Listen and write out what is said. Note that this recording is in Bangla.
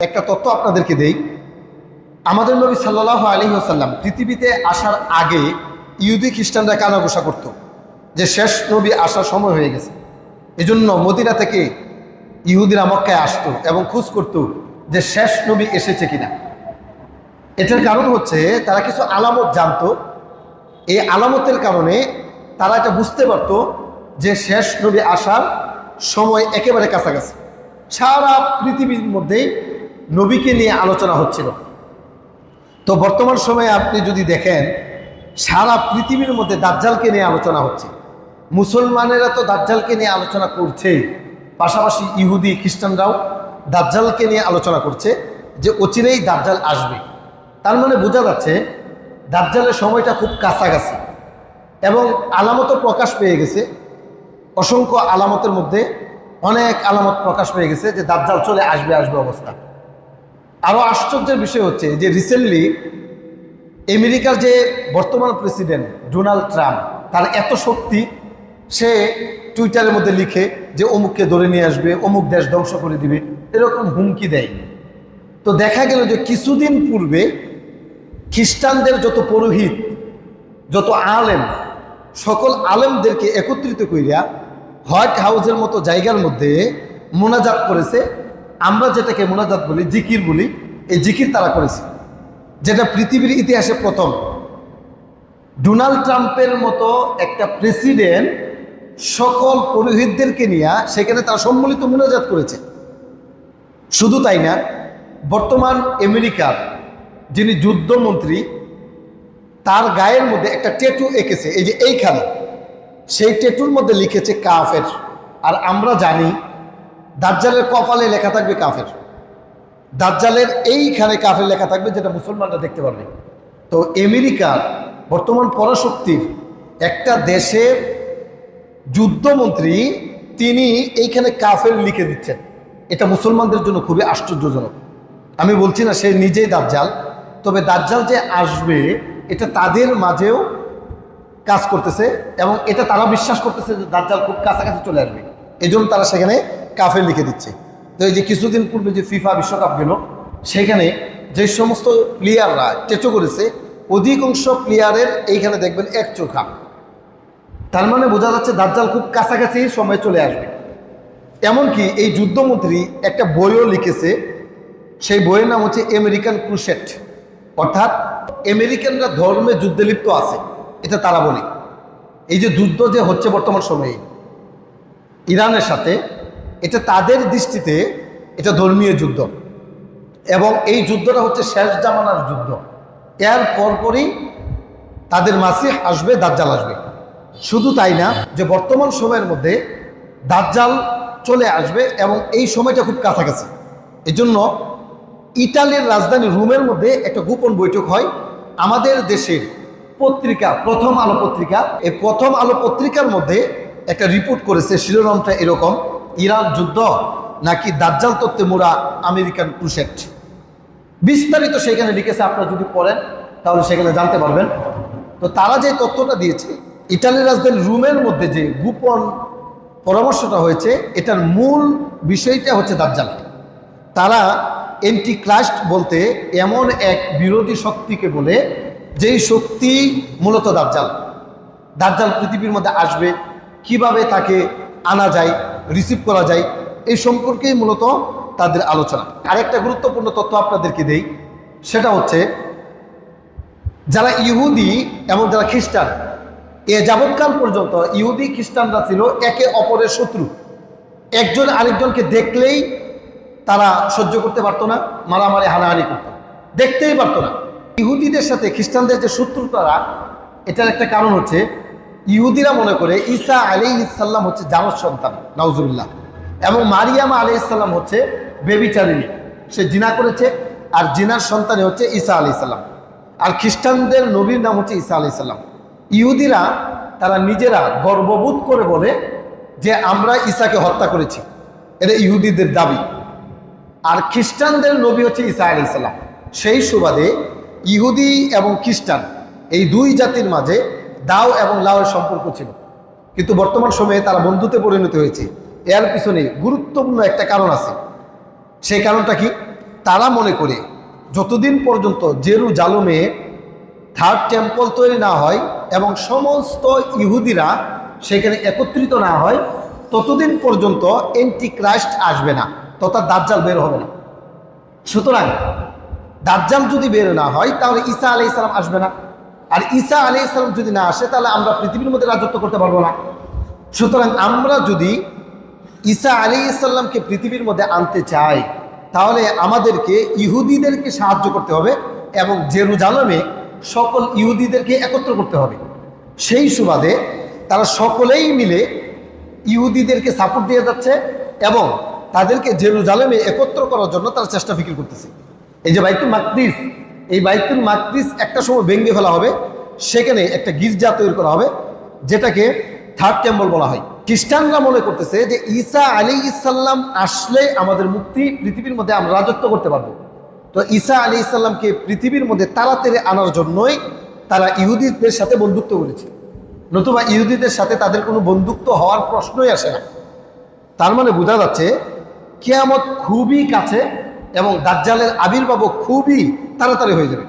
একটা তথ্য আপনাদেরকে দেই। আমাদের নবী সাল্লাল্লাহু আলাইহি ওয়াসাল্লাম পৃথিবীতে আসার আগে ইহুদি খ্রিস্টানরা কানাঘুষা করত যে শেষ নবী আসার সময় হয়ে গেছে। এজন্য মদিনা থেকে ইহুদিরা মক্কায় আসতো এবং খোঁজ করত যে শেষ নবী এসেছে কিনা। এটার কারণ হচ্ছে তারা কিছু আলামত জানতো। এই আলামতের কারণে তারা এটা বুঝতে পারতো যে শেষ নবী আসার সময় একেবারে কাছাকাছি। সারা পৃথিবীর মধ্যেই নবীকে নিয়ে আলোচনা হচ্ছিল। তো বর্তমান সময়ে আপনি যদি দেখেন সারা পৃথিবীর মধ্যে দাজ্জালকে নিয়ে আলোচনা হচ্ছে। মুসলমানেরা তো দাজ্জালকে নিয়ে আলোচনা করছে, পাশাপাশি ইহুদি খ্রিস্টানরাও দাজ্জালকে নিয়ে আলোচনা করছে যে অচিরেই দাজ্জাল আসবে। তার মানে বোঝা যাচ্ছে দাজ্জালের সময়টা খুব কাছাকাছি এবং আলামতও প্রকাশ পেয়ে গেছে। অসংখ্য আলামতের মধ্যে অনেক আলামত প্রকাশ পেয়ে গেছে যে দাজ্জাল চলে আসবে অবস্থা। আরও আশ্চর্যের বিষয় হচ্ছে যে রিসেন্টলি আমেরিকার যে বর্তমান প্রেসিডেন্ট ডোনাল্ড ট্রাম্প, তার এত শক্তি, সে টুইটারের মধ্যে লিখে যে অমুককে ধরে নিয়ে আসবে, অমুক দেশ ধ্বংস করে দিবে, এরকম হুমকি দেয়। তো দেখা গেল যে কিছুদিন পূর্বে খ্রিস্টানদের যত পুরোহিত, যত আলেম, সকল আলেমদেরকে একত্রিত করিয়া হোয়াইট হাউসের মতো জায়গার মধ্যে মোনাজাত করেছে। আমরা যেটাকে মোনাজাত বলি, জিকির বলি, এই জিকির তারা করেছে, যেটা পৃথিবীর ইতিহাসে প্রথম। ডোনাল্ড ট্রাম্পের মতো একটা প্রেসিডেন্ট সকল পুরোহিতদেরকে নিয়ে সেখানে তারা সম্মিলিত মোনাজাত করেছে। শুধু তাই না, বর্তমান আমেরিকার যিনি যুদ্ধমন্ত্রী, তার গায়ের মধ্যে একটা ট্যাটু এঁকেছে, এই যে এইখানে, সেই ট্যাটুর মধ্যে লিখেছে কাফের। আর আমরা জানি দাজ্জালের কপালে লেখা থাকবে কাফের, দাজ্জালের এইখানে কাফের লেখা থাকবে, যেটা মুসলমানরা দেখতে পারবে। তো আমেরিকার বর্তমান পরাশক্তির একটা দেশের যুদ্ধমন্ত্রী, তিনি এইখানে কাফের লিখে দিচ্ছেন। এটা মুসলমানদের জন্য খুবই আশ্চর্যজনক। আমি বলছি না সে নিজেই দাজ্জাল, তবে দাজ্জাল যে আসবে এটা তাদের মাঝেও কাজ করতেছে এবং এটা তারা বিশ্বাস করতেছে যে দাজ্জাল খুব কাছাকাছি চলে আসবে, এই জন্য তারা সেখানে কাফের লিখে দিচ্ছে। তো এই যে কিছুদিন পূর্বে যে ফিফা বিশ্বকাপ গেল, সেখানে যে সমস্ত প্লেয়াররা ট্যাটু করেছে, অধিকাংশ প্লেয়ারের এইখানে দেখবেন এক চোখা। তার মানে বোঝা যাচ্ছে দাজ্জাল খুব কাছাকাছি সময় চলে আসবে। এমনকি এই যুদ্ধমন্ত্রী একটা বইও লিখেছে, সেই বইয়ের নাম হচ্ছে আমেরিকান ক্রুসেড, অর্থাৎ আমেরিকানরা ধর্মে যুদ্ধে লিপ্ত আছে, এটা তারা বলে। এই যে যুদ্ধ যে হচ্ছে বর্তমান সময়ে ইরানের সাথে, এটা তাদের দৃষ্টিতে এটা ধর্মীয় যুদ্ধ এবং এই যুদ্ধটা হচ্ছে শেষ জামানার যুদ্ধ। এর পরপরই তাদের মাসিহ আসবে, দাজ্জাল আসবে। শুধু তাই না, যে বর্তমান সময়ের মধ্যে দাজ্জাল চলে আসবে এবং এই সময়টা খুব কাছাকাছি। এজন্য ইটালির রাজধানী রোমের মধ্যে একটা গোপন বৈঠক হয়। আমাদের দেশের পত্রিকা প্রথম আলো পত্রিকা, এই প্রথম আলো পত্রিকার মধ্যে একটা রিপোর্ট করেছে, শিরোনামটা এরকম, ইরান যুদ্ধ নাকি দাজ্জাল তত্ত্বে মোড়া আমেরিকান ক্রুসেড। বিস্তারিত সেখানে লিখেছে, আপনারা যদি পড়েন তাহলে সেখানে জানতে পারবেন। তো তারা যে তথ্যটা দিয়েছে, ইটালির রাজধানী রোমের মধ্যে যে গোপন পরামর্শটা হয়েছে, এটার মূল বিষয়টা হচ্ছে দাজ্জাল। তারা অ্যান্টিক্রাইস্ট বলতে এমন এক বিরোধী শক্তিকে বলে, যেই শক্তি মূলত দাজ্জাল। দাজ্জাল পৃথিবীর মধ্যে আসবে, কিভাবে তাকে আনা যায়, রিসিভ করা যায়, এই সম্পর্কেই মূলত তাদের আলোচনা। আরেকটা গুরুত্বপূর্ণ তথ্য আপনাদেরকে দেই, সেটা হচ্ছে যারা ইহুদি এবং যারা খ্রিস্টান, এ যাবৎকাল পর্যন্ত ইহুদি খ্রিস্টানরা ছিল একে অপরের শত্রু। একজন আরেকজনকে দেখলেই তারা সহ্য করতে পারতো না, মারামারি হানাহানি করত, দেখতেই পারতো না। ইহুদিদের সাথে খ্রিস্টানদের যে শত্রুতারা, এটার একটা কারণ হচ্ছে ইহুদিরা মনে করে ঈসা আলাইহিস সালাম হচ্ছে জানোর সন্তান, নাউজুবিল্লাহ, এবং মারিয়াম আলাইহিস সালাম হচ্ছে বেবিচারিণী, সে জিনা করেছে, আর জিনার সন্তানই হচ্ছে ঈসা আলাইহিস সালাম। আর খ্রিস্টানদের নবীর নাম হচ্ছে ঈসা আলাইহিস সালাম। ইহুদিরা তারা নিজেরা গর্ববোধ করে বলে যে আমরা ঈসাকে হত্যা করেছি, এটা ইহুদিদের দাবি। আর খ্রিস্টানদের নবী হচ্ছে ঈসা আলাইহিস সালাম। সেই সুবাদে ইহুদি এবং খ্রিস্টান এই দুই জাতির মাঝে দাও এবং লাওয়ের সম্পর্ক ছিল, কিন্তু বর্তমান সময়ে তারা বন্ধুতে পরিণত হয়েছে। এর পিছনে গুরুত্বপূর্ণ একটা কারণ আছে। সেই কারণটা কি? তারা মনে করে যতদিন পর্যন্ত জেরুজালেমে থার্ড টেম্পল তৈরি না হয় এবং সমস্ত ইহুদিরা সেখানে একত্রিত না হয়, ততদিন পর্যন্ত অ্যান্টিক্রাইস্ট আসবে না, তথা দাজ্জাল বের হবে না। সুতরাং দাজ্জাল যদি বের না হয় তাহলে ঈসা আলাইহিস সালাম আসবে না, আর ঈসা আলাইহিস সালাম যদি না আসে তাহলে আমরা পৃথিবীর মধ্যে রাজত্ব করতে পারবো না। সুতরাং আমরা যদি ঈসা আলাইহিস সালামকে পৃথিবীর মধ্যে আনতে চাই তাহলে আমাদেরকে ইহুদিদেরকে সাহায্য করতে হবে এবং জেরুজালেমে সকল ইহুদিদেরকে একত্র করতে হবে। সেই সুবাদে তারা সকলেই মিলে ইহুদিদেরকে সাপোর্ট দিয়ে যাচ্ছে এবং তাদেরকে জেরুজালেমে একত্র করার জন্য তারা চেষ্টা ফিকির করতেছে। এই যে বাইতুল মাকদিস, এই বাইতুল মাকদিস একটা সময় ভেঙে ফেলা হবে, সেখানে একটা গির্জা তৈরি করা হবে যেটাকে থার্ড টেম্পল বলা হয়। খ্রিস্টানরা মনে করতেছে যে ঈসা আলাইহিস সালাম আসলে আমাদের মুক্তি, পৃথিবীর মধ্যে আমরা রাজত্ব করতে পারবো। তো ঈসা আলাইহিস সালামকে পৃথিবীর মধ্যে তাড়াতাড়ি আনার জন্যই তারা ইহুদিদের সাথে বন্ধুত্ব করেছে, নতুবা ইহুদিদের সাথে তাদের কোনো বন্ধুত্ব হওয়ার প্রশ্নই আসে না। তার মানে বোঝা যাচ্ছে কিয়ামত খুবই কাছে এবং দাজ্জালের আবির্ভাবও খুবই তাড়াতাড়ি হয়ে যাবে।